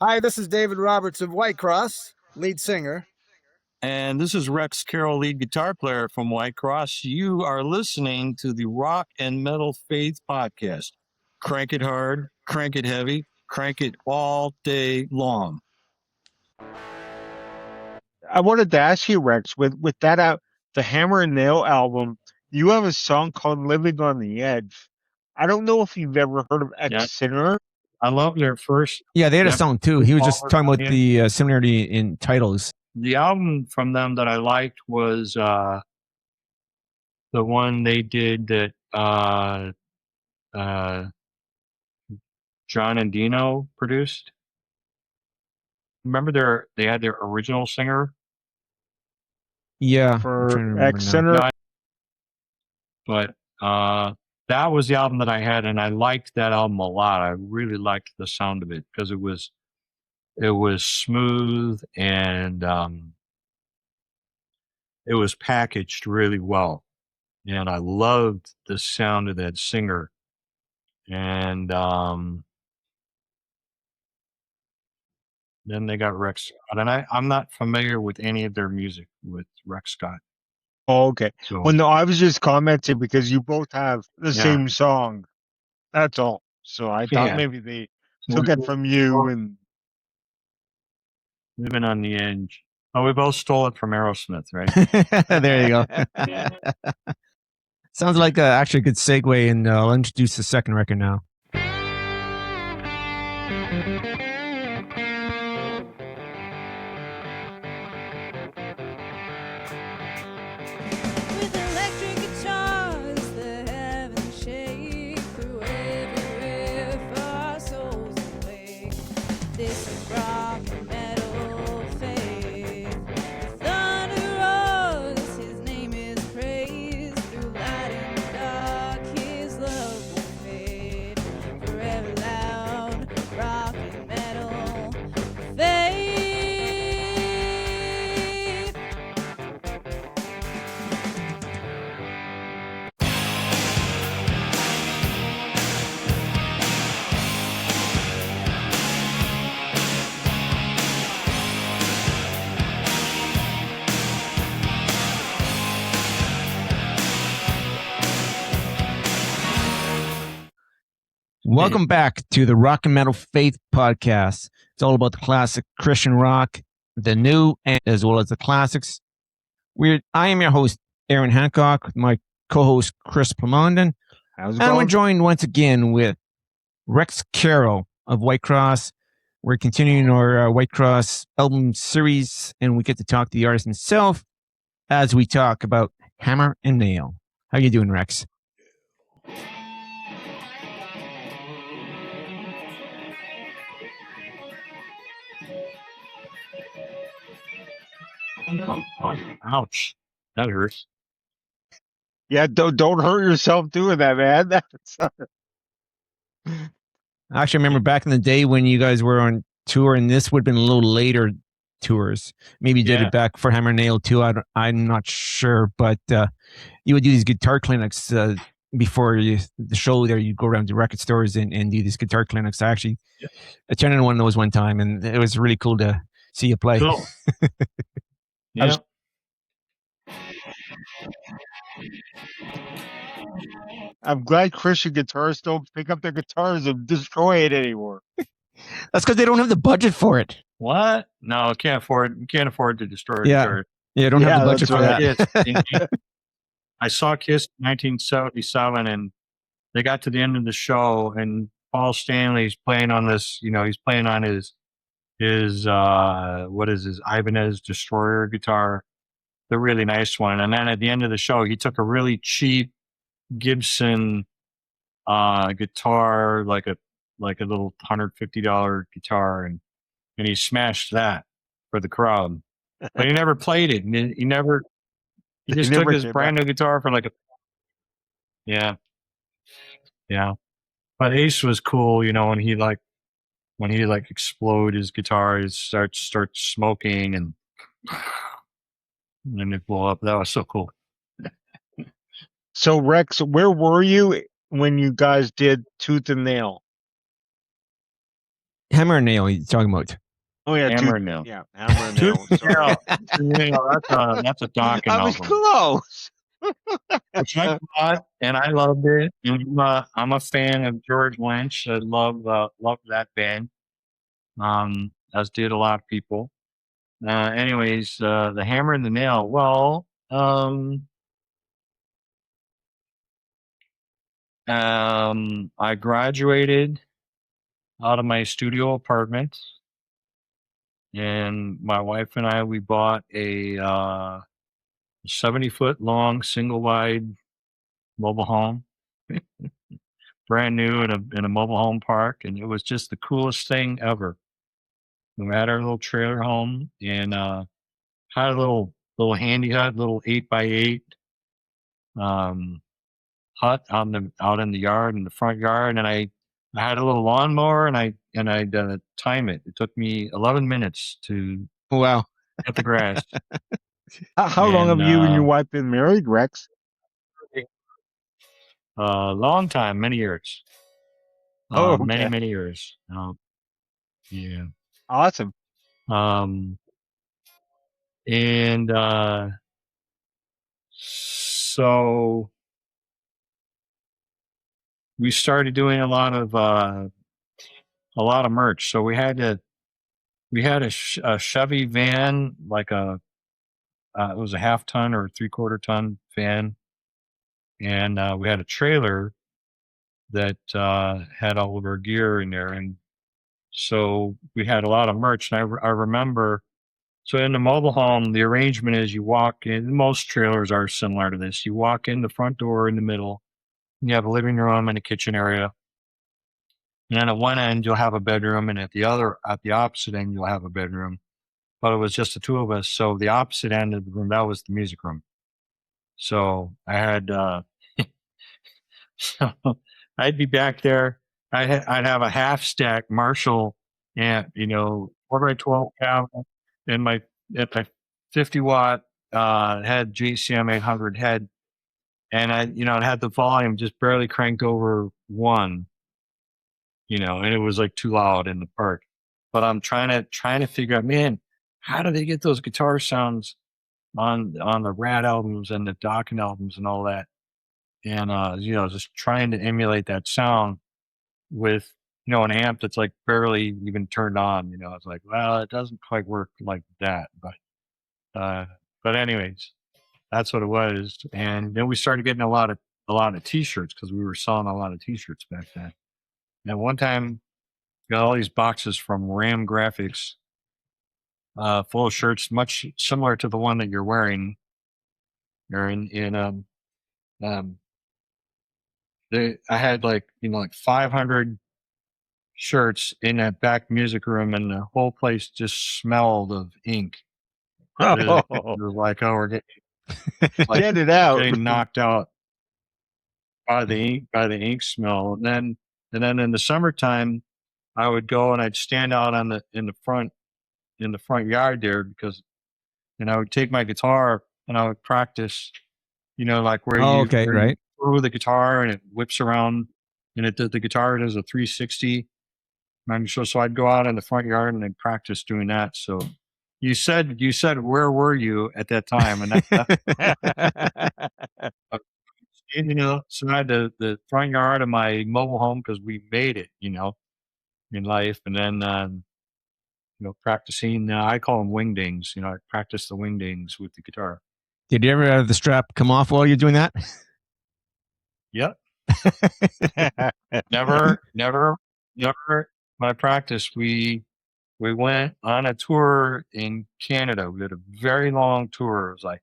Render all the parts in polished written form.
Hi, this is David Roberts of Whitecross, lead singer. And this is Rex Carroll, lead guitar player from Whitecross. You are listening to the Rock and Metal Faith Podcast. Crank it hard, crank it heavy, crank it all day long. I wanted to ask you, Rex, with that out, the Hammer and Nail album, you have a song called "Living on the Edge." I don't know if you've ever heard of X Sinner. I love their first. Yeah, they had a song too. He was just talking about the similarity in titles. The album from them that I liked was the one they did that John and Dino produced. Remember they had their original singer? Yeah, for X Sinner. But that was the album that I had, and I liked that album a lot. I really liked the sound of it because it was smooth and it was packaged really well, and I loved the sound of that singer. And then they got Rex Scott, and I'm not familiar with any of their music with Rex Scott. Oh, okay. So, Well, no, I was just commenting because you both have the same song. That's all. So I thought maybe they took it from you and Living on the Edge. Oh, we both stole it from Aerosmith, right? There you go. Sounds like actually a good segue, and I'll introduce the second record now. Welcome back to the Rock and Metal Faith Podcast. It's all about the classic Christian rock, the new, and as well as the classics. I am your host, Aaron Hancock, with my co-host, Chris Plamondon. And we're joined once again with Rex Carroll of Whitecross. We're continuing our Whitecross album series, and we get to talk to the artist himself as we talk about Hammer and Nail. How you doing, Rex? Ouch. That hurts. Yeah, don't hurt yourself doing that, man. I actually remember back in the day when you guys were on tour, and this would have been a little later tours. Maybe you did it back for Hammer Nail too. I'm not sure, but you would do these guitar clinics before the show. There, you'd go around to record stores and do these guitar clinics. I actually attended one of those one time, and it was really cool to see you play. Cool. Yeah. I'm glad Christian guitarists don't pick up their guitars and destroy it anymore. That's because they don't have the budget for it. What? No, can't afford. You can't afford to destroy a guitar. Yeah, don't have the budget for that. I saw Kiss in 1977, and they got to the end of the show, and Paul Stanley's playing on this. He's playing on his what is his Ibanez Destroyer guitar, the really nice one. And then at the end of the show, he took a really cheap Gibson guitar, like a little $150 guitar, and he smashed that for the crowd. But he never played it. He just took his brand new guitar for yeah. But Ace was cool, when he explode his guitar, he starts smoking and then it blew up. That was so cool. So Rex, where were you when you guys did Tooth and Nail? Hammer and nail you're talking about. Oh yeah, Hammer and Nail. Yeah, hammer and nail. Sorry. That's a Dokken I was album. close. Which I bought and I loved it. And, I'm a fan of George Lynch. I love that band. As did a lot of people. Anyways, the Hammer and the Nail. Well, I graduated out of my studio apartment, and my wife and I we bought a 70-foot long single wide mobile home. Brand new in a mobile home park, and it was just the coolest thing ever. We had our little trailer home and had a little handy hut, little 8x8 hut out in the yard, in the front yard, and I had a little lawnmower and I'd time it. It took me 11 minutes to Wow. cut the grass. How long have you and your wife been married, Rex? Long time, many years. Okay. Many years. Yeah. Awesome. And so we started doing a lot of merch. So we had a Chevy van, like it was a 1/2 ton or 3/4 ton van, and we had a trailer that had all of our gear in there, and so we had a lot of merch. And I remember, so in the mobile home, the arrangement is you walk in. Most trailers are similar to this. You walk in the front door in the middle. You have a living room and a kitchen area. And then at one end you'll have a bedroom, and at the opposite end you'll have a bedroom. But it was just the two of us. So the opposite end of the room, that was the music room. So I had so I'd be back there. I'd have a half stack Marshall amp, 4x12 cabinet, and my 50-watt had GCM 800 head, and it had the volume just barely cranked over 1. And it was like too loud in the park. But I'm trying to figure out, man, how do they get those guitar sounds on the Rad albums and the Dokken albums and all that? And just trying to emulate that sound with an amp that's like barely even turned on. It's like, well, it doesn't quite work like that. But anyways, that's what it was. And then we started getting a lot of T-shirts because we were selling a lot of T-shirts back then. And one time, got all these boxes from Ram Graphics, full of shirts, much similar to the one that you're wearing. I had like 500 shirts in that back music room, and the whole place just smelled of ink. It was like, oh, we're Get it out. getting knocked out by the ink smell. And then in the summertime, I would go and I'd stand out in the front yard there, because I would take my guitar and I would practice, like where you throw the guitar and it whips around, and the guitar does a 360. And so I'd go out in the front yard and I'd practice doing that. So you said where were you at that time? And so I had the front yard of my mobile home, because we made it, in life. And then practicing, I call them wingdings. I practice the wingdings with the guitar. Did you ever have the strap come off while you're doing that? Yep. Never. My practice, we went on a tour in Canada. We had a very long tour. It was like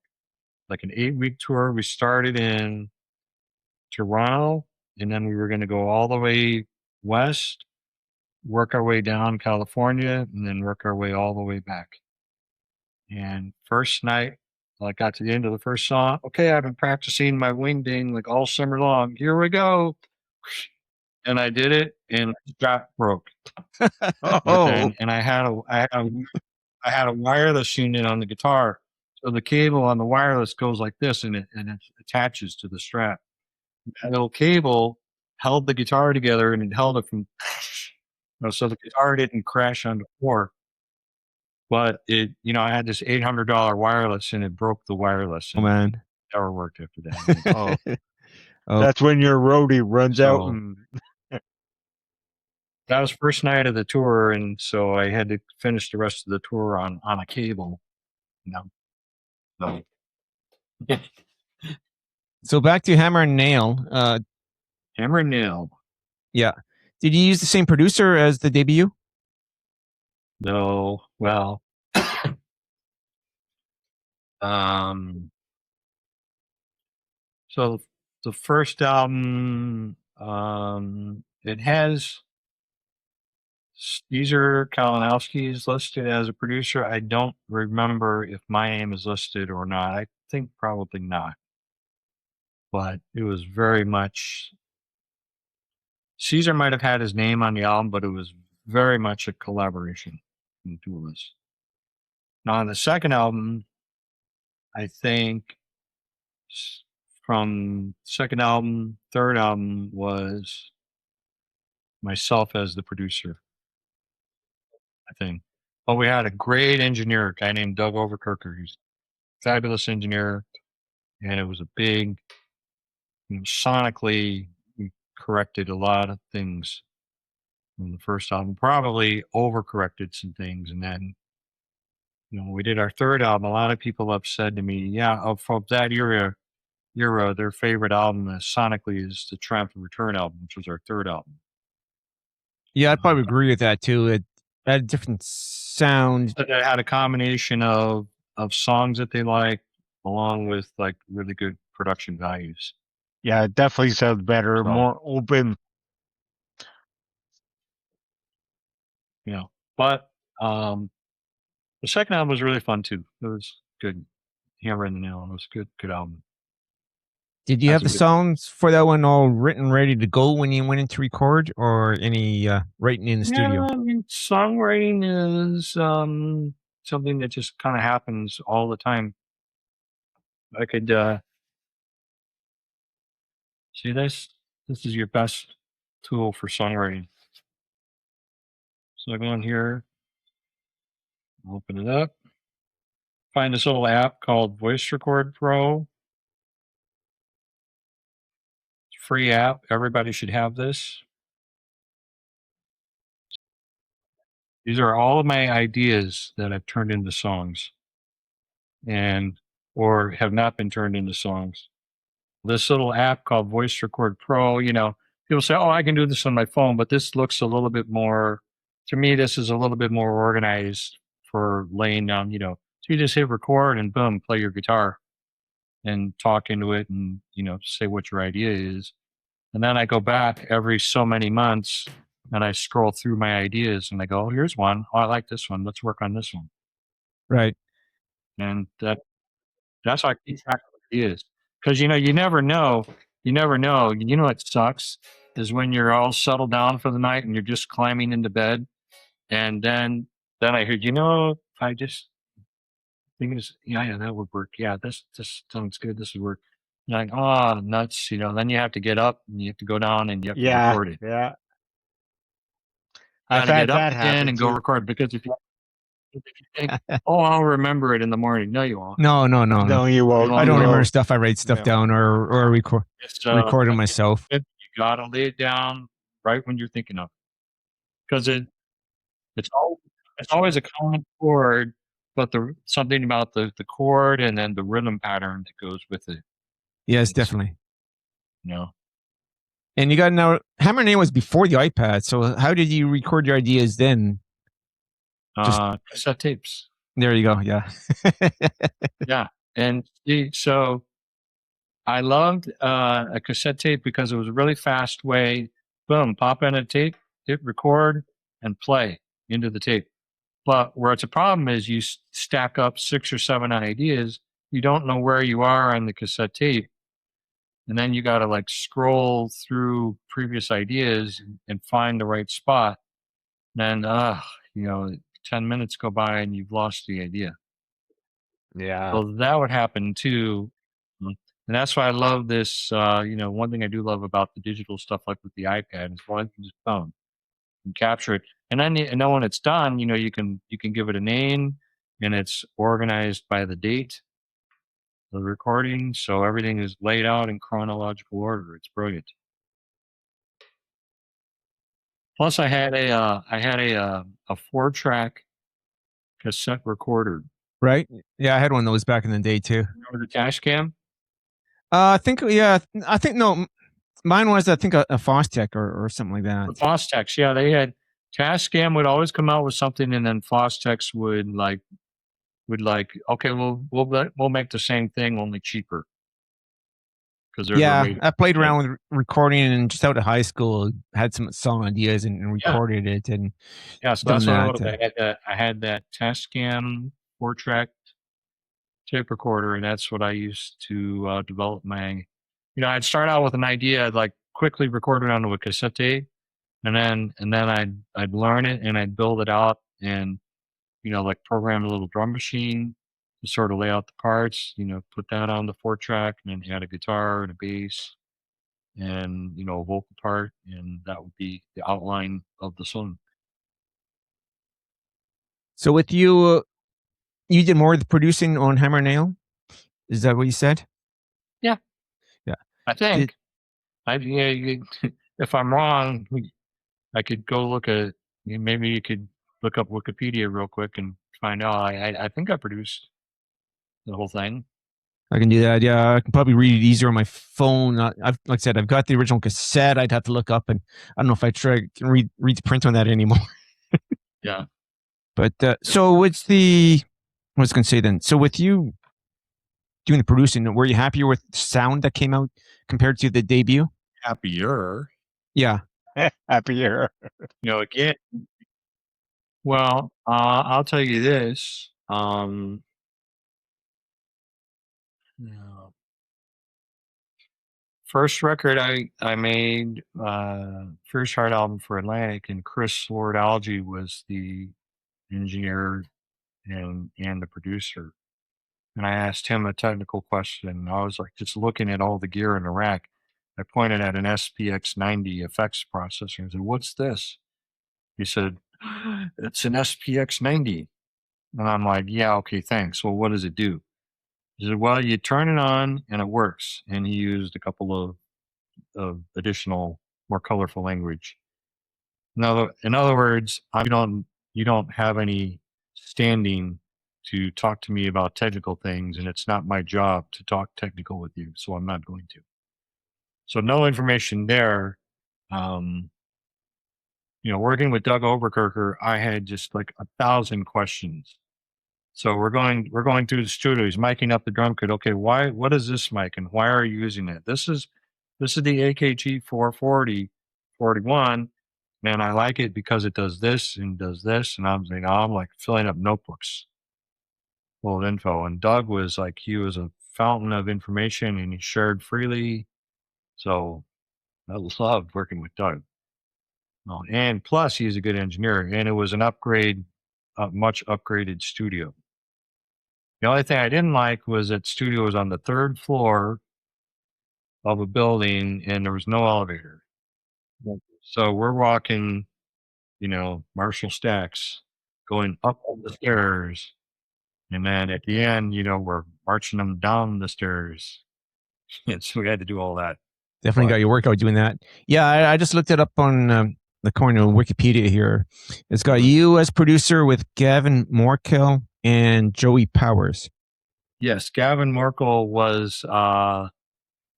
an 8-week tour. We started in Toronto, and then we were going to go all the way west, work our way down California, and then work our way all the way back. And first night, I got to the end of the first song. Okay, I've been practicing my wingding like all summer long. Here we go. And I did it, and the strap broke. And I had a wireless unit on the guitar. So the cable on the wireless goes like this, and it attaches to the strap. That little cable held the guitar together, and it held it from So the guitar didn't crash on the floor, but it, I had this $800 wireless and it broke the wireless Oh and man. never worked after that. Oh, That's when your roadie runs out So- and That was first night of the tour, and so I had to finish the rest of the tour on a cable. So, so back to Hammer and Nail. Hammer and Nail. Yeah. Did you use the same producer as the debut? No, well, so the first album, it has Caesar Kalinowski is listed as a producer. I don't remember if my name is listed or not. I think probably not. But it was very much Caesar might have had his name on the album, but it was very much a collaboration between the two of us. Now on the second album, I think from second album, third album was myself as the producer, I think. But we had a great engineer, a guy named Doug Oberkircher. He's a fabulous engineer. And it was a big, sonically, we corrected a lot of things from the first album, probably overcorrected some things. And then, when we did our third album, a lot of people have said to me, yeah, from that era, their favorite album sonically is the Triumph and Return album, which was our third album. Yeah, I'd probably agree with that too. It had a different sound. It had a combination of songs that they like, along with like really good production values. yeah, it definitely sounds better, So- more open. But the second album was really fun too. It was good. Hammer and the Nail. It was a good album. Did you That's have a the good- songs for that one all written, ready to go when you went in to record, or any writing in the studio? I mean, songwriting is something that just kind of happens all the time. I could see this. This is your best tool for songwriting. So I go in here, open it up, find this little app called Voice Record Pro. It's a free app. Everybody should have this. These are all of my ideas that I've turned into songs or have not been turned into songs. This little app called Voice Record Pro, people say, oh, I can do this on my phone, but this looks a little bit more, to me, this is a little bit more organized for laying down, so you just hit record and boom, play your guitar and talk into it and, say what your idea is. And then I go back every so many months and I scroll through my ideas and I go, oh, here's one. Oh, I like this one. Let's work on this one. Right. And that's how I keep track of ideas. Because, you never know. You never know. What sucks is when you're all settled down for the night and you're just climbing into bed. And then I heard, I just think it's, yeah, that would work. Yeah, this sounds good. This would work. You're like, oh, nuts. Then you have to get up and you have to go down and you have to Yeah, record it. yeah. You I've gotta had get up that again happen and go too. record, because if you think, oh, I'll remember it in the morning. No, you won't. No. No, you won't. I don't You remember won't. stuff. I write stuff No. down or record it myself. You gotta lay it down right when you're thinking of it, because it's always a common chord, but something about the chord and then the rhythm pattern that goes with it. Yes, It's- definitely. You And you got to know, Hammer and Nail was before the iPad. So how did you record your ideas then? Just- cassette tapes. There you go. Yeah. Yeah, and so I loved a cassette tape because it was a really fast way. Boom, pop in a tape, hit record, and play into the tape. But where it's a problem is you stack up 6 or 7 ideas. You don't know where you are on the cassette tape. And then you got to like scroll through previous ideas and find the right spot. Then, 10 minutes go by and you've lost the idea. Yeah. So that would happen too. And that's why I love this. One thing I do love about the digital stuff, like with the iPad, is one, I can just phone. and capture it. And then when it's done, you can give it a name, and it's organized by the date of the recording, so everything is laid out in chronological order. It's brilliant. Plus, I had a 4-track cassette recorder. Right? Yeah, I had one of those back in the day too. Remember the Tascam? I think no, mine was I think a Fostech or something like that. The Fostex, yeah, they had Tascam would always come out with something, and then Fostex would okay, we'll make the same thing, only cheaper, because they're Yeah, made. I played around with recording and just out of high school had some song ideas and Yeah. recorded it and Yeah, so done that's what that. I had that Tascam 4-track tape recorder, and that's what I used to develop my. I'd start out with an idea, I'd like quickly record it onto a cassette tape, and then I'd learn it and I'd build it out, and like program a little drum machine to sort of lay out the parts, put that on the 4-track, and then add a guitar and a bass and, a vocal part, and that would be the outline of the song. So with you, you did more of the producing on Hammer and Nail? Is that what you said? Yeah. Yeah. I think. If I'm wrong, I could go look at, maybe you could look up Wikipedia real quick and find out. I think I produced the whole thing. I can do that. Yeah, I can probably read it easier on my phone. Like I said, I've got the original cassette. I'd have to look up, and I don't know if I can read the print on that anymore. Yeah. But so what's I was going to say then? So with you doing the producing, were you happier with the sound that came out compared to the debut? Happier. Yeah. Happier. Again. Well, I'll tell you this. First record I made, First Heart album for Atlantic, and Chris Lord-Alge was the engineer and the producer. And I asked him a technical question. I was like just looking at all the gear in the rack. I pointed at an SPX 90 effects processor and said, "What's this?" He said, "It's an SPX 90. And I'm like, "Yeah, okay, thanks. Well, what does it do?" He said, "Well, you turn it on and it works." And he used a couple of additional, more colorful language. In other words, you don't have any standing to talk to me about technical things, and it's not my job to talk technical with you, so I'm not going to. So no information there. Working with Doug Oberkircher, I had just like 1,000 questions. So we're going through the studio. He's miking up the drum kit. Okay, what is this mic, and why are you using it? This is the AKG 440 41, and I like it because it does this and does this. And I'm like filling up notebooks full of info. And Doug was like, he was a fountain of information, and he shared freely. So I loved working with Doug. And plus, he's a good engineer, and it was an upgrade, a much upgraded studio. The only thing I didn't like was that studio was on the 3rd floor of a building, and there was no elevator. So we're walking, Marshall Stacks, going up the stairs, and then at the end, we're marching them down the stairs. And so we had to do all that. Definitely got your workout doing that. Yeah, I just looked it up on the corner of Wikipedia here. It's got you as producer with Gavin Morkel and Joey Powers. Yes, Gavin Morkel was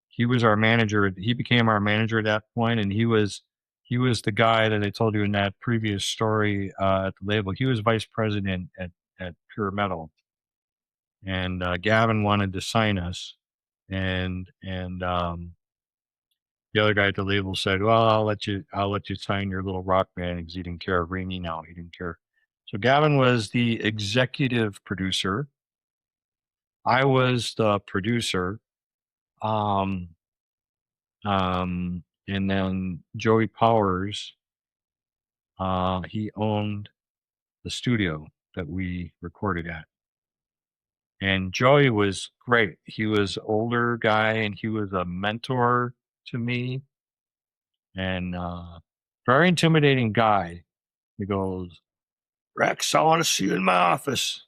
he was our manager. He became our manager at that point, and he was the guy that I told you in that previous story at the label. He was vice president at Pure Metal, and Gavin wanted to sign us, and the other guy at the label said, "Well, I'll let you sign your little rock band," because he didn't care. Rainy now, he didn't care. So Gavin was the executive producer. I was the producer. And then Joey Powers, he owned the studio that we recorded at. And Joey was great. He was older guy, and he was a mentor to me. And very intimidating guy. He goes, Rex, I want to see you in my office.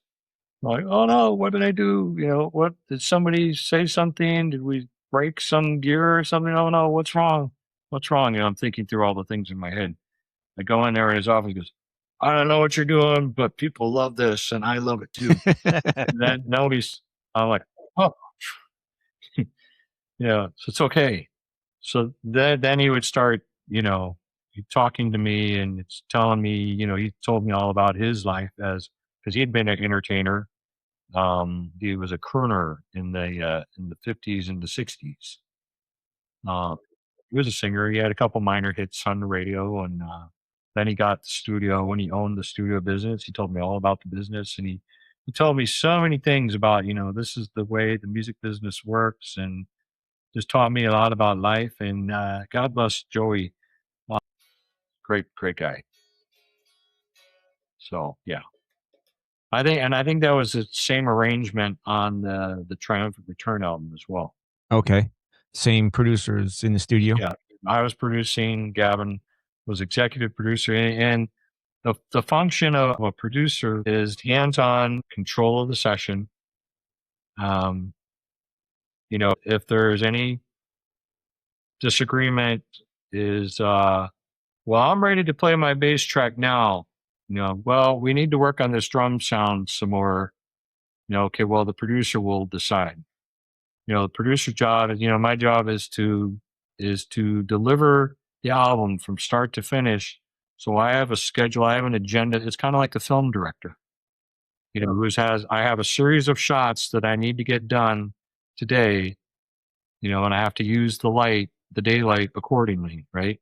I'm like, oh no, what did I do? What did somebody say something? Did we break some gear or something? Oh no, what's wrong? What's wrong? I'm thinking through all the things in my head. I go in there in his office. He goes, I don't know what you're doing, but people love this, and I love it too. And then I'm like, oh, yeah, so it's okay. So then he would start, talking to me and it's telling me, he told me all about his life because he had been an entertainer. He was a crooner in the 50s and the 60s. He was a singer. He had a couple minor hits on the radio, and then he got the studio when he owned the studio business. He told me all about the business, and he told me so many things about, this is the way the music business works, and just taught me a lot about life. And God bless Joey. Great guy. So yeah, I think that was the same arrangement on the Triumphant Return album as well. Okay. Same producers in the studio? Yeah, I was producing. Gavin was executive producer, and the function of a producer is hands-on control of the session. If there's any disagreement, is well, I'm ready to play my bass track now. Well, we need to work on this drum sound some more. Okay, well, the producer will decide. The producer job is, my job is to deliver the album from start to finish. So I have a schedule, I have an agenda. It's kind of like the film director, I have a series of shots that I need to get done today, and I have to use the daylight accordingly, right?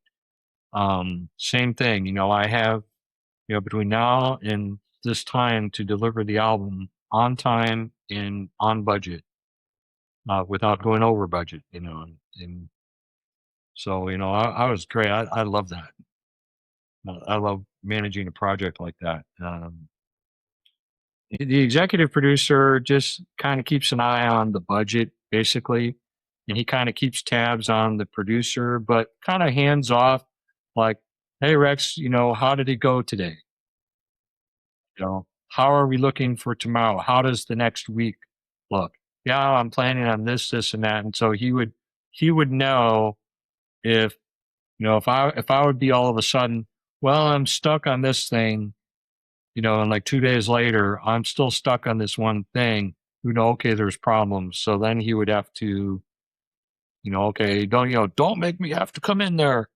Same thing, I have, between now and this time to deliver the album on time and on budget, without going over budget, and so, I was great. I love that. I love managing a project like that. The executive producer just kind of keeps an eye on the budget, basically, and he kind of keeps tabs on the producer, but kind of hands off, like, hey, Rex, how did it go today? How are we looking for tomorrow? How does the next week look? Yeah, I'm planning on this, and that. And so he would know if, if I would be all of a sudden, well, I'm stuck on this thing, and like 2 days later, I'm still stuck on this one thing, okay, there's problems. So then he would have to, okay, don't make me have to come in there.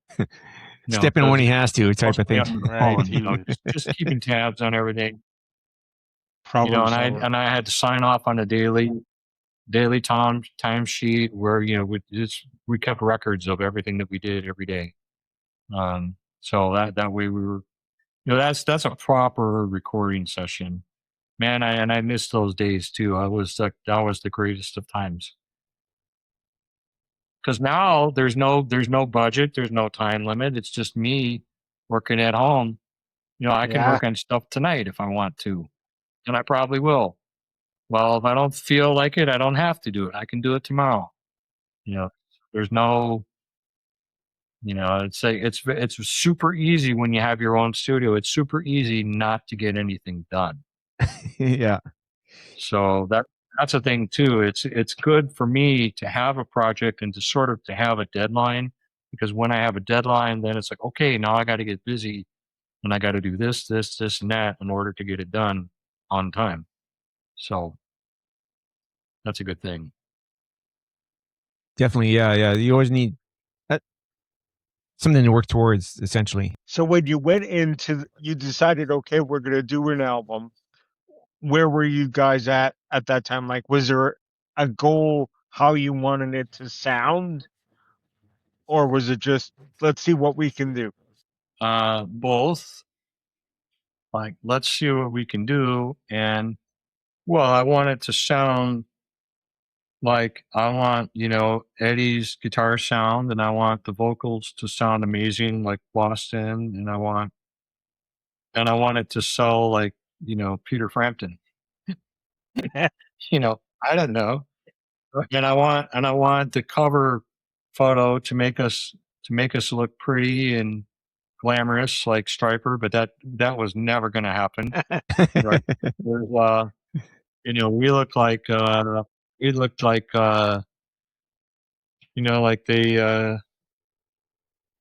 Step in when he has to, type of thing. Right. Just keeping tabs on everything. Problem and I had to sign off on a daily time sheet where, we kept records of everything that we did every day. So that way we were, that's a proper recording session, man. I miss those days too. That was the greatest of times. Because now there's no budget, there's no time limit. It's just me working at home. I can work on stuff tonight if I want to, and I probably will. Well, if I don't feel like it, I don't have to do it. I can do it tomorrow. There's no, it's super easy when you have your own studio. It's super easy not to get anything done. Yeah. So that's a thing too. It's good for me to have a project and to have a deadline, because when I have a deadline, then it's like, okay, now I got to get busy and I got to do this, and that in order to get it done on time. So that's a good thing. Definitely. Yeah. You always need something to work towards, essentially. So when you went you decided, okay, we're going to do an album. Where were you guys at that time? Like, was there a goal how you wanted it to sound, or was it just, let's see what we can do? Both. Like, let's see what we can do. And well, I want it to sound like, I want, Eddie's guitar sound, and I want the vocals to sound amazing like Boston, and I want it to sell like, Peter Frampton. I don't know. And I want the cover photo to make us look pretty, and glamorous like Striper, but that was never going to happen. Right? There's, we looked like like they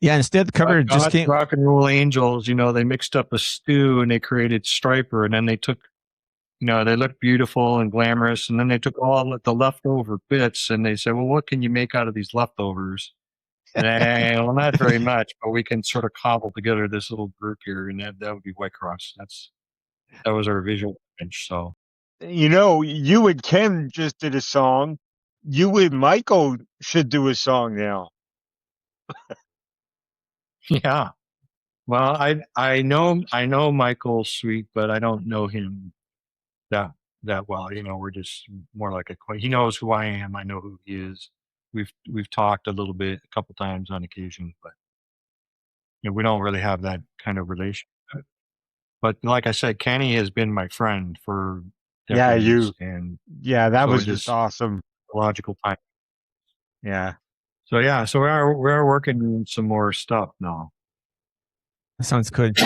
Yeah, instead the cover just came. rock and roll angels. They mixed up a stew and they created Striper, and then they took. They looked beautiful and glamorous, and then they took all the leftover bits and they said, "Well, what can you make out of these leftovers?" Well, not very much, but we can sort of cobble together this little group here, and that would be Whitecross. That was our visual image. So, You and Ken just did a song. You and Michael should do a song now. yeah. Well, I know Michael's sweet, but I don't know him that well. We're just more like he knows who I am. I know who he is. We've talked a little bit, a couple times on occasion, but we don't really have that kind of relationship. But like I said, Kenny has been my friend for decades, and that so was just awesome. Logical time. Yeah. So we're working on some more stuff now. That sounds good.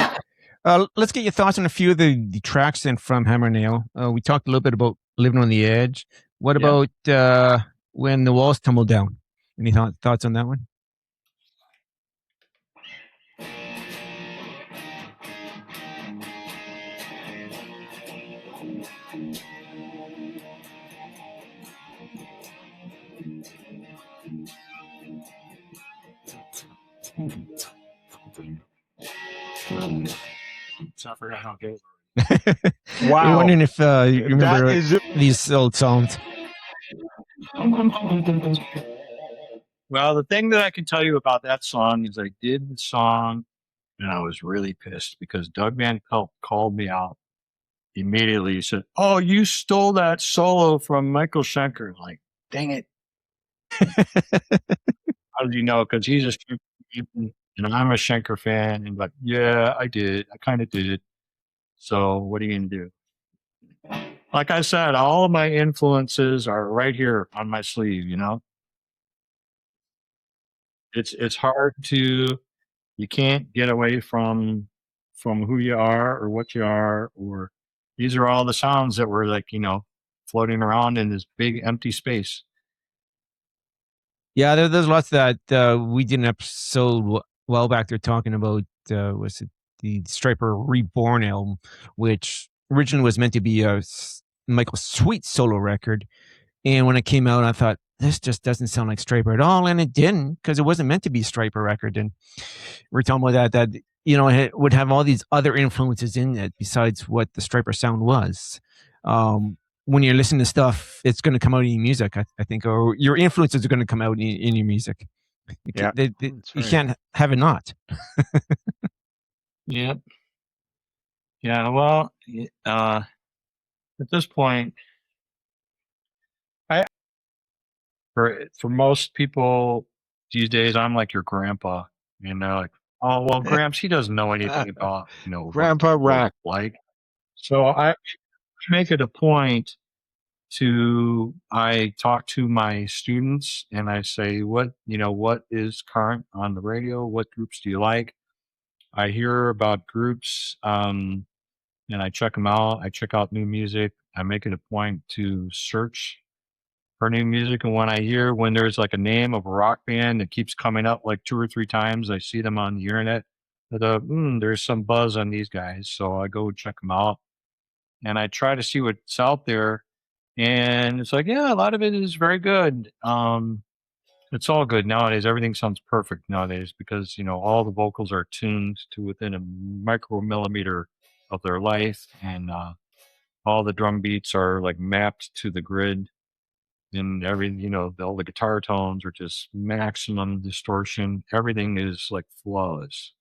Let's get your thoughts on a few of the tracks then from Hammer Nail. We talked a little bit about Living on the Edge. What about When the Walls Tumble Down? Any thoughts on that one? I forgot how it goes. Wow. I'm wondering if you remember these old songs. Well, the thing that I can tell you about that song is I did the song and I was really pissed because Doug Van Pelt called me out immediately. He said, "Oh, you stole that solo from Michael Schenker." Like, dang it. How did you know? Because he's a Schenker fan and I'm a Schenker fan. And like, yeah, I did. I kind of did. So what are you going to do? Like I said, all of my influences are right here on my sleeve, It's hard you can't get away from who you are or what you are, or these are all the sounds that were like, floating around in this big empty space. Yeah, there's lots that we did an episode a while back there talking about, was it the Striper Reborn album, which originally was meant to be a Michael Sweet solo record. And when it came out, I thought, this just doesn't sound like Striper at all. And it didn't, because it wasn't meant to be a Striper record. And we're talking about that it would have all these other influences in it besides what the Striper sound was. When you're listening to stuff, it's going to come out in your music, I think, or your influences are going to come out in your music. You can't have it not. Yep. Yeah. Well, at this point, for most people these days, I'm like your grandpa, and they're like, "Oh, well, Gramps, he doesn't know anything about, Grandpa Rack." Like, so I make it a point I talk to my students and I say, what is current on the radio? What groups do you like? I hear about groups, and I check them out. I check out new music. I make it a point to search for new music. And when there's like a name of a rock band that keeps coming up like 2 or 3 times, I see them on the internet. There's some buzz on these guys. So I go check them out and I try to see what's out there. And it's like, yeah, a lot of it is very good. It's all good nowadays. Everything sounds perfect nowadays because, all the vocals are tuned to within a micromillimeter of their life. And all the drum beats are like mapped to the grid. And all the guitar tones are just maximum distortion. Everything is like flawless.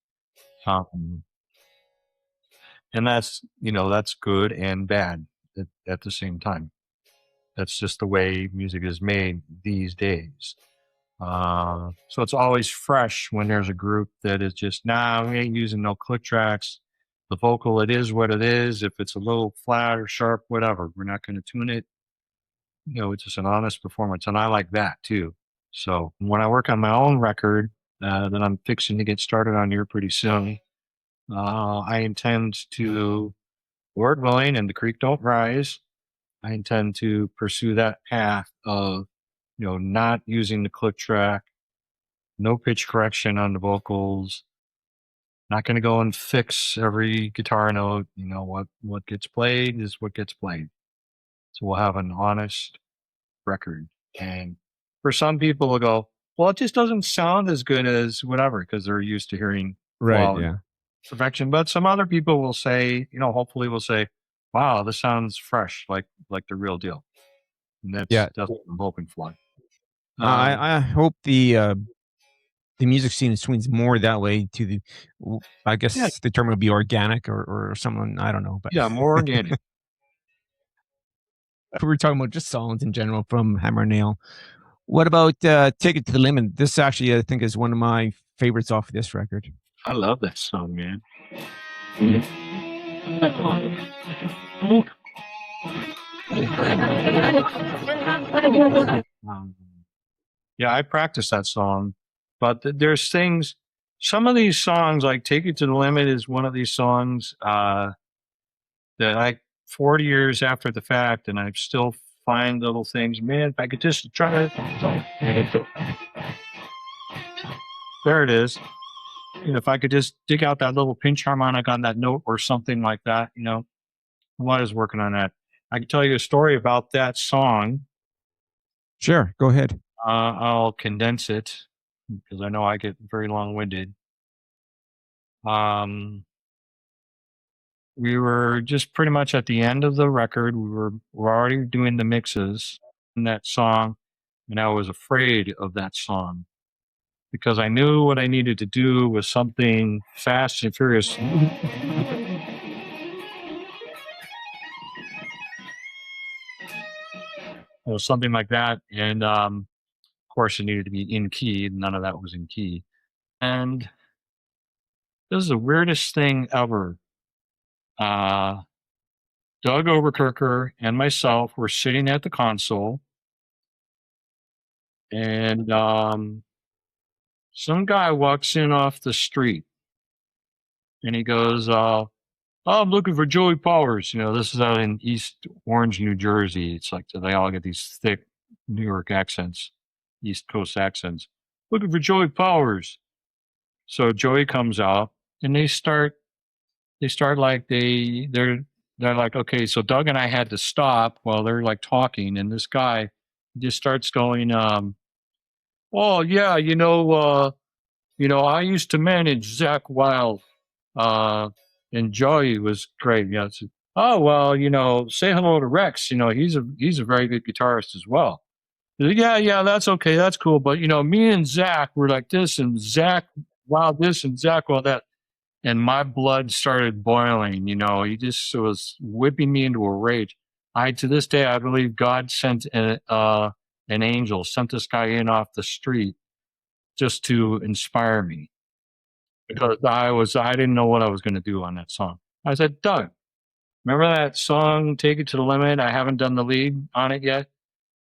And that's good and bad at the same time. That's just the way music is made these days. So it's always fresh when there's a group that is just, we ain't using no click tracks. The vocal, it is what it is. If it's a little flat or sharp, whatever, we're not going to tune it. It's just an honest performance. And I like that too. So when I work on my own record, that I'm fixing to get started on here pretty soon. I intend to, Lord willing, and the creek don't rise, I intend to pursue that path of, not using the click track, no pitch correction on the vocals, not going to go and fix every guitar note. What gets played is what gets played. So we'll have an honest record. And for some people, will go, well, it just doesn't sound as good as whatever, because they're used to hearing quality, perfection. But some other people will say, hopefully will say, wow, this sounds fresh, like the real deal. And that's what I'm hoping for. I hope the music scene swings more that way to the, I guess the term would be organic or something. I don't know, but more organic. we were talking about just songs in general from Hammer and Nail. What about Take It to the Limit? This actually, I think, is one of my favorites off of this record. I love that song, man. I practice that song, but there's things, some of these songs, like Take It to the Limit is one of these songs that, like, 40 years after the fact, and I still find little things. Man, if I could just try to, there it is. If I could just dig out that little pinch harmonic on that note or something like that, I was working on that. I can tell you a story about that song. Sure, go ahead. I'll condense it because I know I get very long-winded. We were just pretty much at the end of the record. We're already doing the mixes in that song, and I was afraid of that song because I knew what I needed to do was something fast and furious. It was something like that, and of course it needed to be in key. None of that was in key. And this is the weirdest thing ever. Doug Oberkircher and myself were sitting at the console, and some guy walks in off the street, and he goes, I'm looking for Joey Powers. This is out in East Orange, New Jersey. It's like they all get these thick New York accents, East Coast accents. Looking for Joey Powers. So Joey comes out, and they start like they're like, okay, so Doug and I had to stop while they're like talking, and this guy just starts going, oh yeah, I used to manage Zach Wild, and Joey was great. Oh well, say hello to Rex. He's a very good guitarist as well. Yeah, that's okay, that's cool. But me and Zach were like this, and Zach Wild this, and Zach Wild that. And my blood started boiling. He just was whipping me into a rage. To this day, I believe God sent an angel, sent this guy in off the street just to inspire me, because I didn't know what I was going to do on that song. I said, Doug, remember that song, Take It to the Limit? I haven't done the lead on it yet.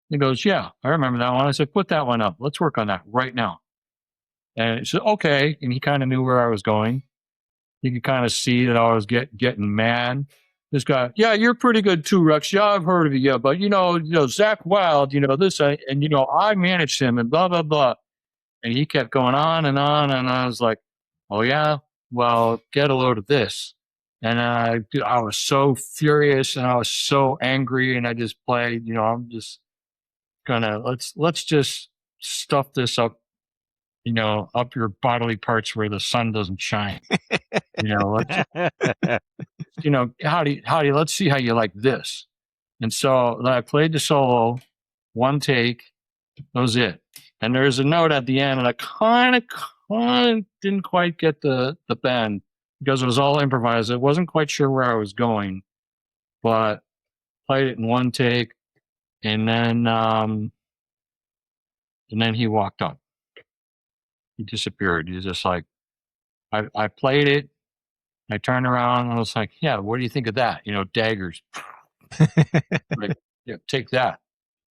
He goes, yeah, I remember that one. I said, put that one up. Let's work on that right now. And he said, okay. And he kind of knew where I was going. You could kind of see that I was getting mad. This guy, yeah, you're pretty good too, Rex. Yeah, I've heard of you. Yeah, but Zach Wild, this, and I managed him, and blah blah blah. And he kept going on, and I was like, oh yeah, well, get a load of this. And I was so furious, and I was so angry, and I just played. I'm just gonna let's just stuff this up. Up your bodily parts where the sun doesn't shine. Let's, howdy, let's see how you like this. And so then I played the solo, one take, that was it. And there's a note at the end, and I kind of didn't quite get the bend because it was all improvised. I wasn't quite sure where I was going, but played it in one take, and then he walked up. He disappeared. He was just like, I played it. I turned around and I was like, yeah, what do you think of that? Daggers. Like, yeah, take that.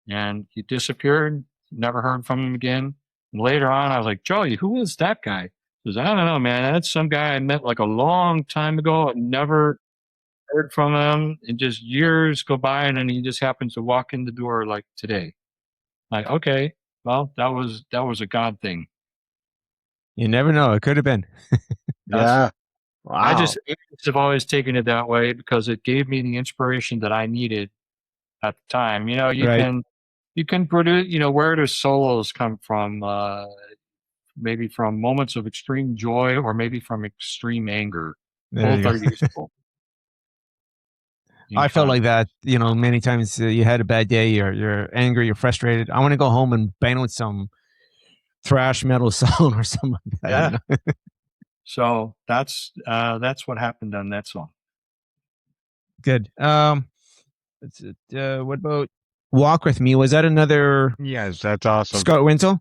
And he disappeared. Never heard from him again. Later on, I was like, Joey, who is that guy? He goes, I don't know, man. That's some guy I met like a long time ago. I never heard from him. And just years go by, and then he just happens to walk in the door like today. Like, okay, well, that was a God thing. You never know. It could have been. Yeah. Wow. I just have always taken it that way because it gave me the inspiration that I needed at the time. You know, Right. you can produce, you know, where do solos come from? Maybe from moments of extreme joy or maybe from extreme anger. There Both you are go. useful. I felt like that, you know, many times you had a bad day, you're angry, you're frustrated. I want to go home and bang with some thrash metal song or something like that. Yeah. You know? So that's what happened on that song. Good. What about Walk With Me? Was that another Yes, that's awesome. Scott Winslow?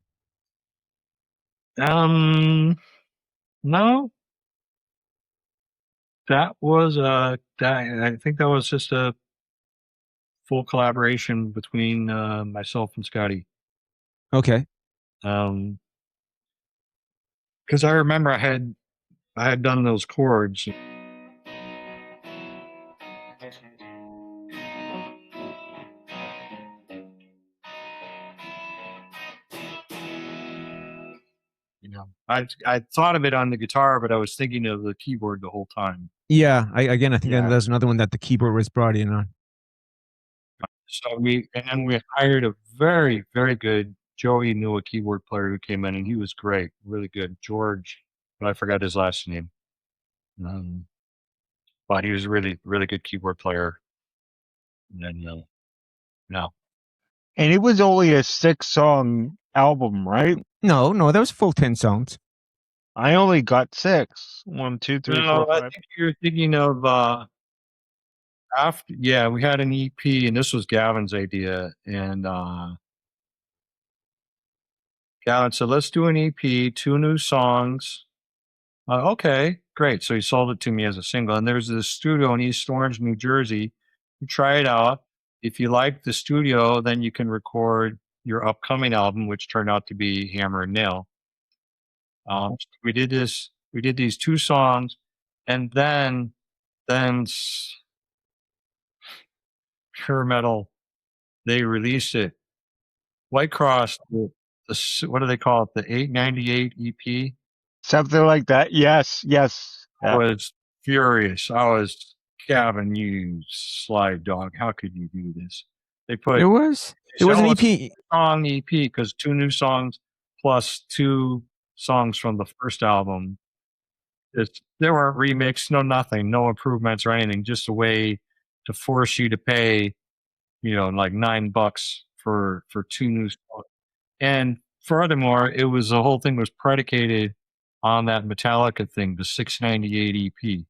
No. That was I think that was just a full collaboration between myself and Scotty. Okay. Because I remember I had done those chords. You know, I thought of it on the guitar, but I was thinking of the keyboard the whole time. Yeah. I think Yeah. there's another one that the keyboard was brought in on. So we hired a very, very good Joey knew a keyboard player who came in, and he was great, really good. George, but I forgot his last name. But he was a really, really good keyboard player. And then no. And it was only a 6-song album, right? No, that was full 10 songs. I only got 6. 1, 2, 3, 4, 5. I think you're thinking of after. Yeah, we had an EP, and this was Gavin's idea, and Gavin said, "Let's do an EP, 2 new songs." Okay, great. So he sold it to me as a single, and there's this studio in East Orange, New Jersey. You try it out. If you like the studio, then you can record your upcoming album, which turned out to be Hammer and Nail. We did this. We did these 2 songs, and then Pure Metal, they released it. Whitecross, what do they call it? The 898 EP. Something like that. Yes. I Yeah. was furious. I was, Gavin, you slide dog. How could you do this? They put It was an it's EP. a song EP because 2 new songs plus 2 songs from the first album. There weren't remixed, no nothing, no improvements or anything. Just a way to force you to pay, you know, like $9 for 2 new songs. And furthermore, the whole thing was predicated on that Metallica thing, the 698 EP.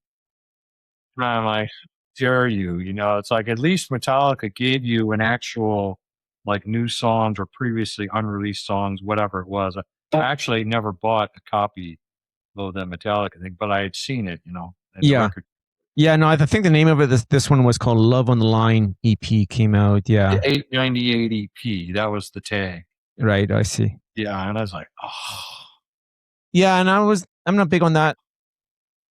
And I'm like, dare you? You know, it's like at least Metallica gave you an actual like new songs or previously unreleased songs, whatever it was. I actually never bought a copy of that Metallica thing, but I had seen it, you know, at the record. Yeah, no, I think the name of it, this one was called Love on the Line EP, came out. Yeah. The 898 EP, that was the tag. Right, I see. Yeah, and I was like, oh. Yeah, and I'm not big on that.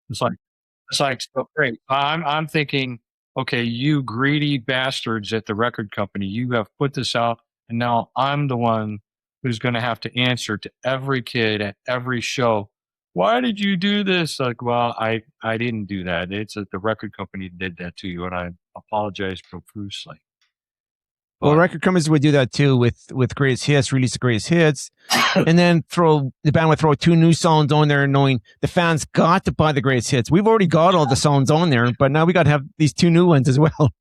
It's like so great. I'm thinking, okay, you greedy bastards at the record company, you have put this out, and now I'm the one who's going to have to answer to every kid at every show. Why did you do this? Like, well, I didn't do that. It's that the record company did that to you, and I apologize profusely. Well, record companies would do that too with greatest hits, release the greatest hits, and then the band would throw 2 new songs on there, knowing the fans got to buy the greatest hits. We've already got all the songs on there, but now we got to have these 2 new ones as well.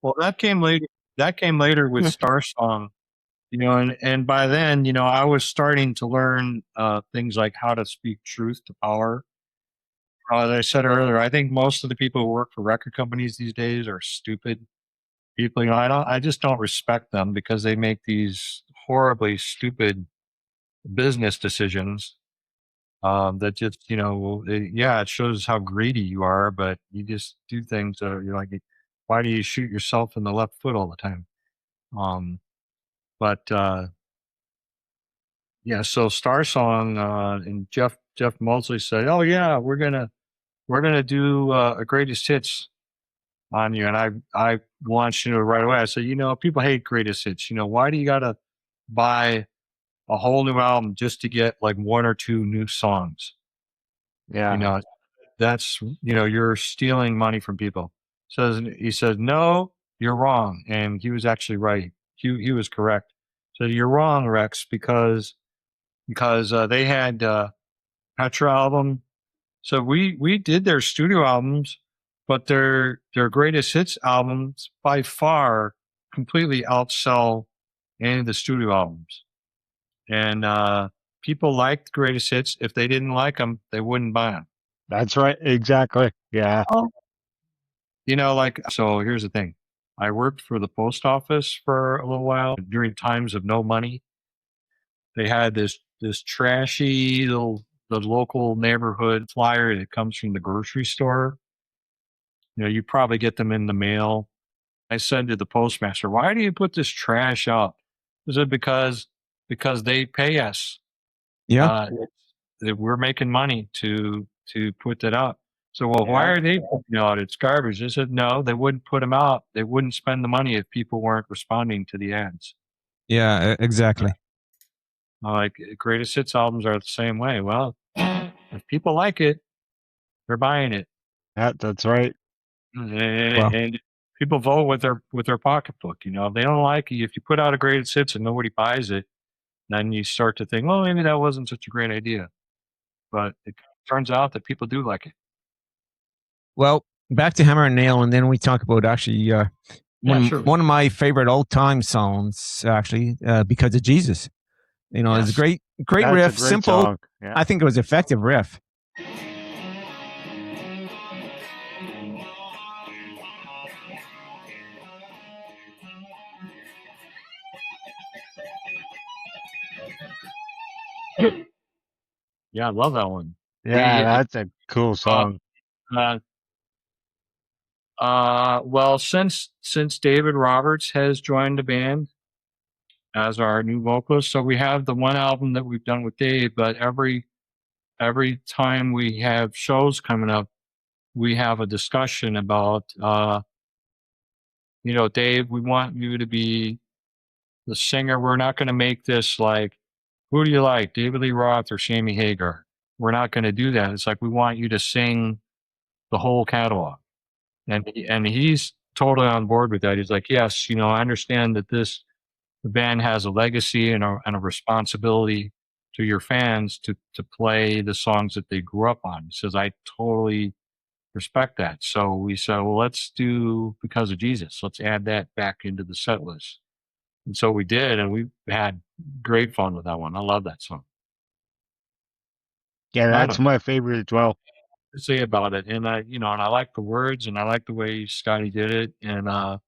Well, that came later. That came later with Star Song, you know, and by then, you know, I was starting to learn things like how to speak truth to power. As I said earlier, I think most of the people who work for record companies these days are stupid people. You know, I just don't respect them because they make these horribly stupid business decisions that just, you know, it shows how greedy you are, but you just do things that you're like, why do you shoot yourself in the left foot all the time? But Yeah, so Star Song and Jeff Mosley said, "Oh yeah, we're gonna do a greatest hits on you," and I launched into it right away. I said, people hate greatest hits. Why do you gotta buy a whole new album just to get like one or two new songs? Yeah. That's you're stealing money from people. He says, "No, you're wrong," and he was actually right. He was correct. So you're wrong, Rex, because they had Petra album. So we did their studio albums, but their greatest hits albums by far completely outsell any of the studio albums. And people liked greatest hits. If they didn't like them, they wouldn't buy them. That's right. Exactly. Yeah. So here's the thing. I worked for the post office for a little while during times of no money. They had this trashy the local neighborhood flyer that comes from the grocery store. You probably get them in the mail. I said to the postmaster, "Why do you put this trash out?" He said, because they pay us. Yeah. That we're making money to put that out. So, well, why are they putting out? It's garbage. I said, no, they wouldn't put them out. They wouldn't spend the money if people weren't responding to the ads. Yeah, exactly. Like greatest hits albums are the same way. Well, if people like it, they're buying it. That's right. And people vote with their pocketbook. If they don't like it, if you put out a greatest hits and nobody buys it, then you start to think, well, maybe that wasn't such a great idea. But it turns out that people do like it. Well, back to Hammer and Nail, and then we talk about actually one of my favorite old time songs, actually, Because of Jesus. It's a great That's riff, a great simple. song. Yeah. I think it was effective riff. Yeah, I love that one. Yeah, that's a cool song. Well, since David Roberts has joined the band as our new vocalist, so we have the one album that we've done with Dave, but every time we have shows coming up, we have a discussion about, Dave, we want you to be the singer. We're not going to make this like, who do you like, David Lee Roth or Sammy Hagar? We're not going to do that. It's like, we want you to sing the whole catalog. And he's totally on board with that. He's like, yes, I understand that the band has a legacy and a responsibility to your fans to play the songs that they grew up on. He says, I totally respect that. So we said, well, let's do Because of Jesus. Let's add that back into the set list. And so we did, and we had great fun with that one. I love that song. Yeah, that's my favorite as well. To say about it, and I like the words, and I like the way Scotty did it, and I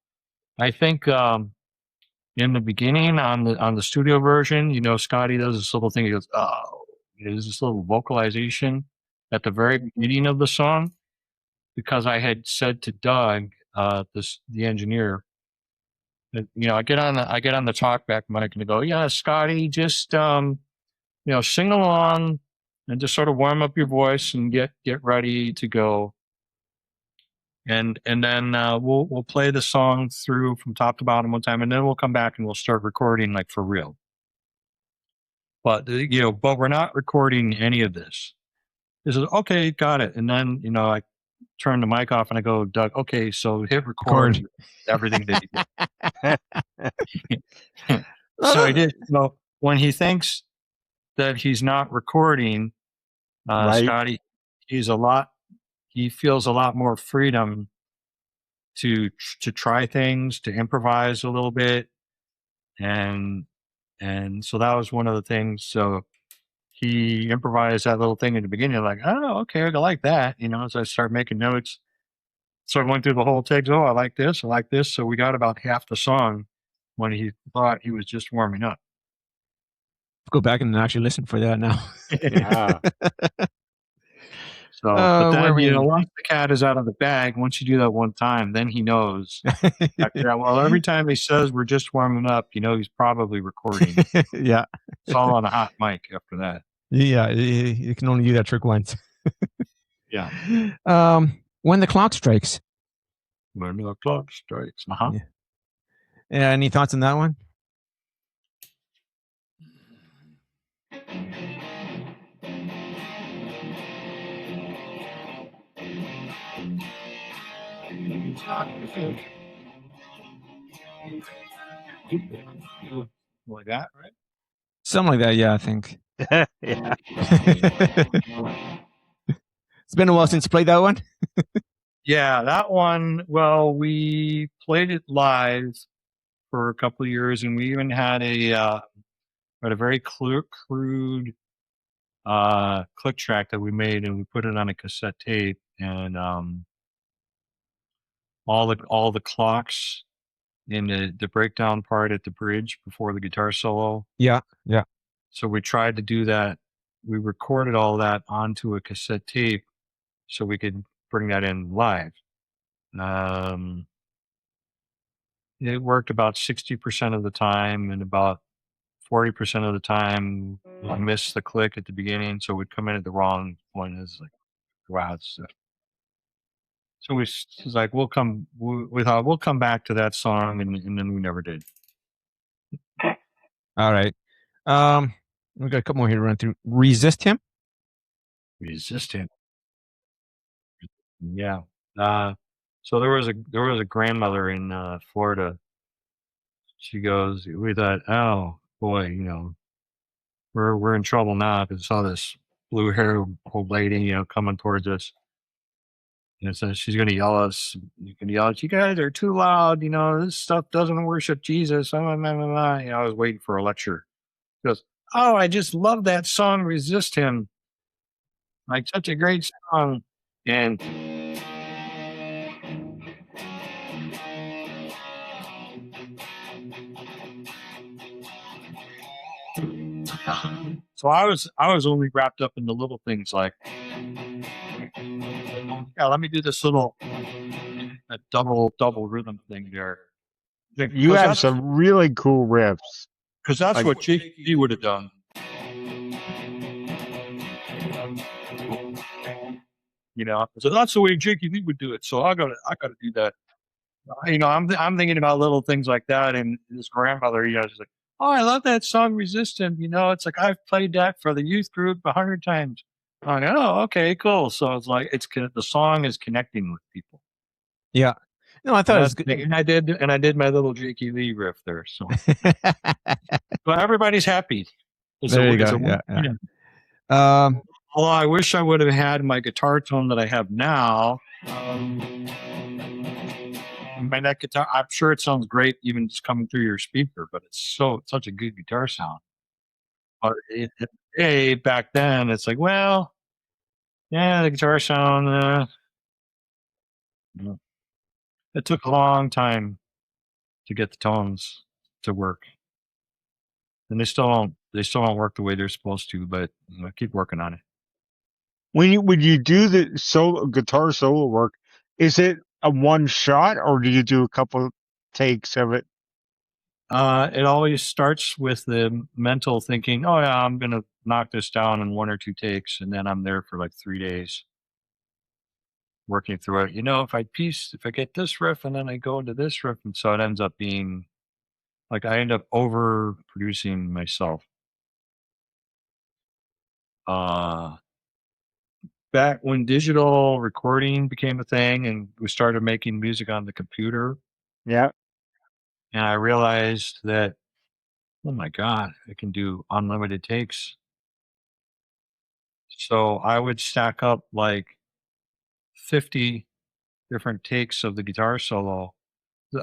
think in the beginning on the studio version, Scotty does this little thing. He goes, "Oh," there's this little vocalization at the very beginning of the song, because I had said to Doug, the engineer, that, I get on the talkback mic and I go, "Yeah, Scotty, just sing along and just sort of warm up your voice and get ready to go." And then we'll play the song through from top to bottom one time, and then we'll come back and we'll start recording like for real. But but we're not recording any of this. This is okay, got it. And then I turn the mic off and I go, Doug, okay, so hit record. Everything that he did. So I did. When he thinks that he's not recording, Right. Scotty, he feels a lot more freedom to try things, to improvise a little bit. And so that was one of the things. So he improvised that little thing in the beginning, like, oh, okay, I like that. So I started making notes. So I went through the whole takes. Oh, I like this. I like this. So we got about half the song when he thought he was just warming up. Go back and actually listen for that now. Yeah. So, but then, once the cat is out of the bag, once you do that one time, then he knows. Well, every time he says we're just warming up, he's probably recording. Yeah. It's all on a hot mic after that. Yeah, you can only do that trick once. Yeah. When the clock strikes. When the clock strikes. Yeah. Any thoughts on that one? Like that, right? Something like that, yeah, I think. Yeah. It's been a while since you played that one. Yeah, that one. Well, we played it live for a couple of years, and we even had a very crude click track that we made, and we put it on a cassette tape, and all the clocks in the breakdown part at the bridge before the guitar solo. Yeah. So we tried to do that. We recorded all that onto a cassette tape so we could bring that in live. It worked about 60% of the time, and about 40% of the time I missed the click at the beginning, so it would come in at the wrong point. It's like, wow. So we was like, we thought we'll come back to that song, and then we never did. All right. We got a couple more here to run through. Resist Him. Resist Him. Yeah. So there was a grandmother in Florida. She goes, we thought, oh boy, we're in trouble now because saw this blue haired old lady, coming towards us. And so she's going to yell at us. You can yell at you guys are too loud. This stuff doesn't worship Jesus. I was waiting for a lecture. She goes, oh, I just love that song, Resist Him. Like such a great song. And so I was only wrapped up in the little things like, yeah, let me do this little double rhythm thing there. You have some really cool riffs. Because that's what JP would have done. So that's the way Jakey Lee would do it. So I gotta do that. I'm thinking about little things like that. And this grandmother, she's like, oh, I love that song, Resistant. It's like I've played that for the youth group 100 times. I'm like, oh, okay, cool. So it's like the song is connecting with people. Yeah. No, I thought it was good. And I did my little Jakey Lee riff there. So, but everybody's happy. There you go. Yeah. Although I wish I would have had my guitar tone that I have now. My neck guitar, I'm sure it sounds great even just coming through your speaker, but it's such a good guitar sound. But back then it's like, well, yeah, the guitar sound. It took a long time to get the tones to work, and they still don't work the way they're supposed to. But I keep working on it. When you do the guitar solo work, is it a one shot or do you do a couple takes of it? It always starts with the mental thinking, oh yeah, I'm going to knock this down in 1 or 2 takes. And then I'm there for like 3 days working through it. If I get this riff and then I go into this riff. And so it ends up being like, I end up over producing myself. Back when digital recording became a thing and we started making music on the computer. Yeah. And I realized that, oh my God, I can do unlimited takes. So I would stack up like 50 different takes of the guitar solo.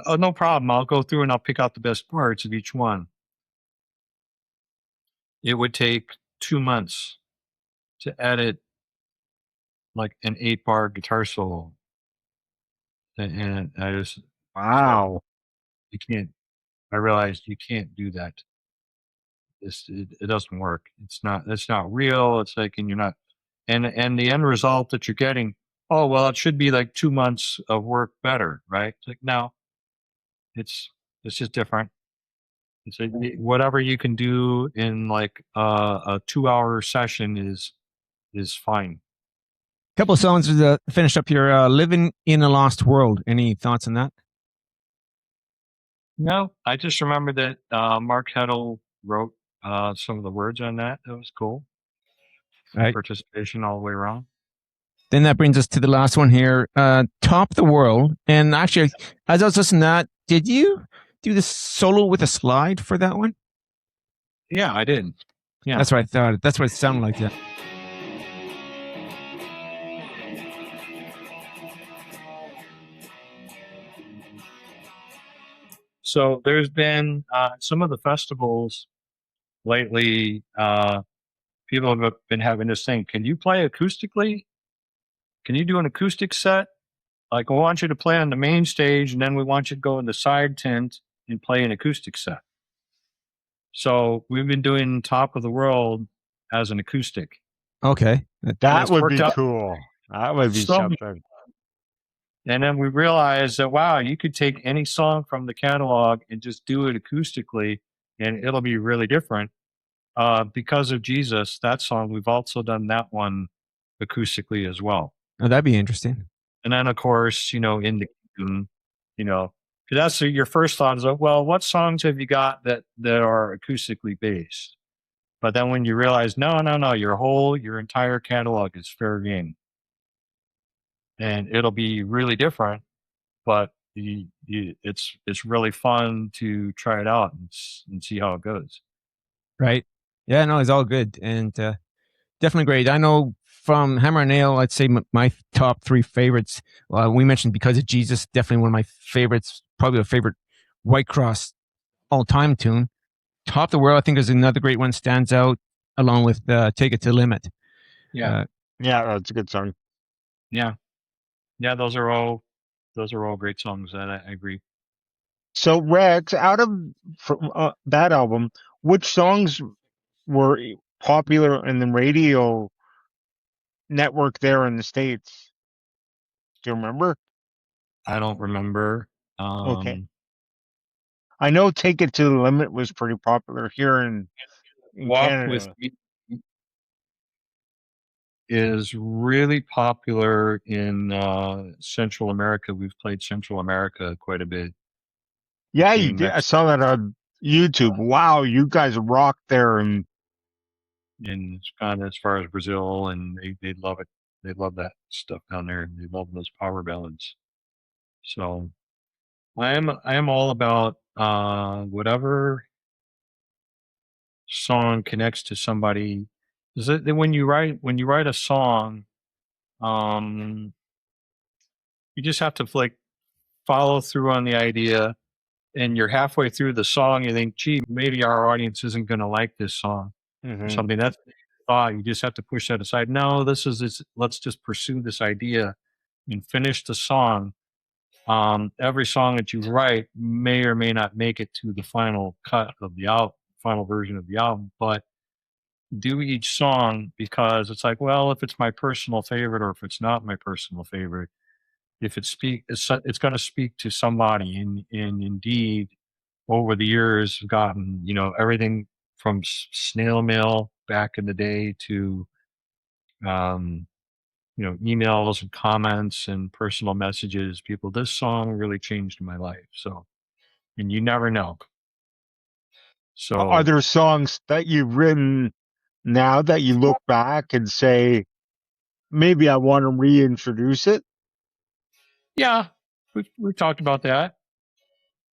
Oh, no problem. I'll go through and I'll pick out the best parts of each one. It would take 2 months to edit like an 8-bar guitar solo. And I just, wow. I realized you can't do that. It doesn't work. It's not real. It's like, and you're not, and the end result that you're getting, oh, well, it should be like 2 months of work better, right? It's like, no, it's just different. So whatever you can do in like a 2-hour session is fine. Couple of songs to finish up here. Living in a Lost World. Any thoughts on that? No, I just remember that Mark Heddle wrote some of the words on that. That was cool. Right. Participation all the way around. Then that brings us to the last one here. Top the World. And actually, as I was listening to that, did you do the solo with a slide for that one? Yeah, I did. Yeah. That's what I thought. That's what it sounded like. That. So there's been some of the festivals lately. People have been having this thing. Can you play acoustically? Can you do an acoustic set? Like, we want you to play on the main stage, and then we want you to go in the side tent and play an acoustic set. So we've been doing Top of the World as an acoustic. Okay. That would be worked out cool. That would be so something. And then we realized that, wow, you could take any song from the catalog and just do it acoustically, and it'll be really different. Because of Jesus, that song, we've also done that one acoustically as well. Oh, that'd be interesting. And then, of course, in the kingdom, 'cause that's your first thought is, well, what songs have you got that are acoustically based? But then when you realize, no, your entire catalog is fair game, and it'll be really different. But it's really fun to try it out and see how it goes. Right. Yeah, no, it's all good. And definitely great. I know from Hammer and Nail, I'd say my top 3 favorites. We mentioned Because of Jesus, definitely one of my favorites, probably a favorite Whitecross all-time tune. Top the World, I think, is another great one, stands out, along with Take It to the Limit. Yeah. Yeah, that's a good song. Yeah. Those are all great songs. I agree. So Rex, out of that album, which songs were popular in the radio network there in the States? Do you remember? I don't remember. Okay. I know Take It to the Limit was pretty popular here in Walk Canada. with Me is really popular in Central America. We've played Central America quite a bit. Yeah, you did. I saw that on YouTube. Wow, you guys rocked there. And kind of as far as Brazil, and they love it. They love that stuff down there. They love those power ballads. So I am all about whatever song connects to somebody. Is it that when you write a song, you just have to like follow through on the idea, and you're halfway through the song, you think, gee, maybe our audience isn't going to like this song or something. That's thought. You just have to push that aside. No, this. Let's just pursue this idea and finish the song. Every song that you write may or may not make it to the final cut of the album, final version of the album, but do each song, because it's like, well, if it's my personal favorite or if it's not my personal favorite, if it's going to speak to somebody. And indeed, over the years, I've gotten everything from snail mail back in the day to emails and comments and personal messages. People, this song really changed my life. So, and you never know. So, are there songs that you've written now that you look back and say, maybe I want to reintroduce it? Yeah, we've talked about that.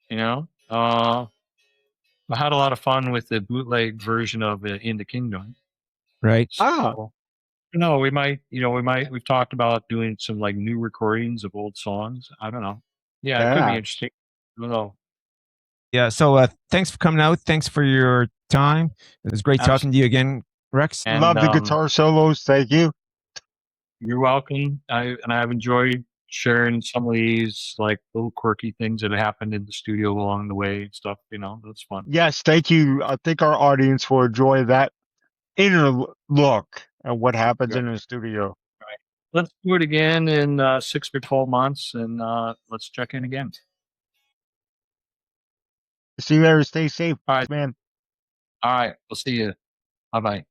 I had a lot of fun with the bootleg version of In the Kingdom. Right. So, we've talked about doing some like new recordings of old songs. I don't know. Yeah, it could be interesting. I don't know. Yeah. So thanks for coming out. Thanks for your time. It was great talking to you again, Rex. And, love the guitar solos. Thank you. You're welcome. I've enjoyed sharing some of these like little quirky things that happened in the studio along the way and stuff. That's fun. Yes, thank you. I think our audience will enjoy that inner look at what happens in the studio. Right. Let's do it again in 6 or 12 months, and let's check in again. See you later. Stay safe, All right. man. All right. We'll see you. Bye bye.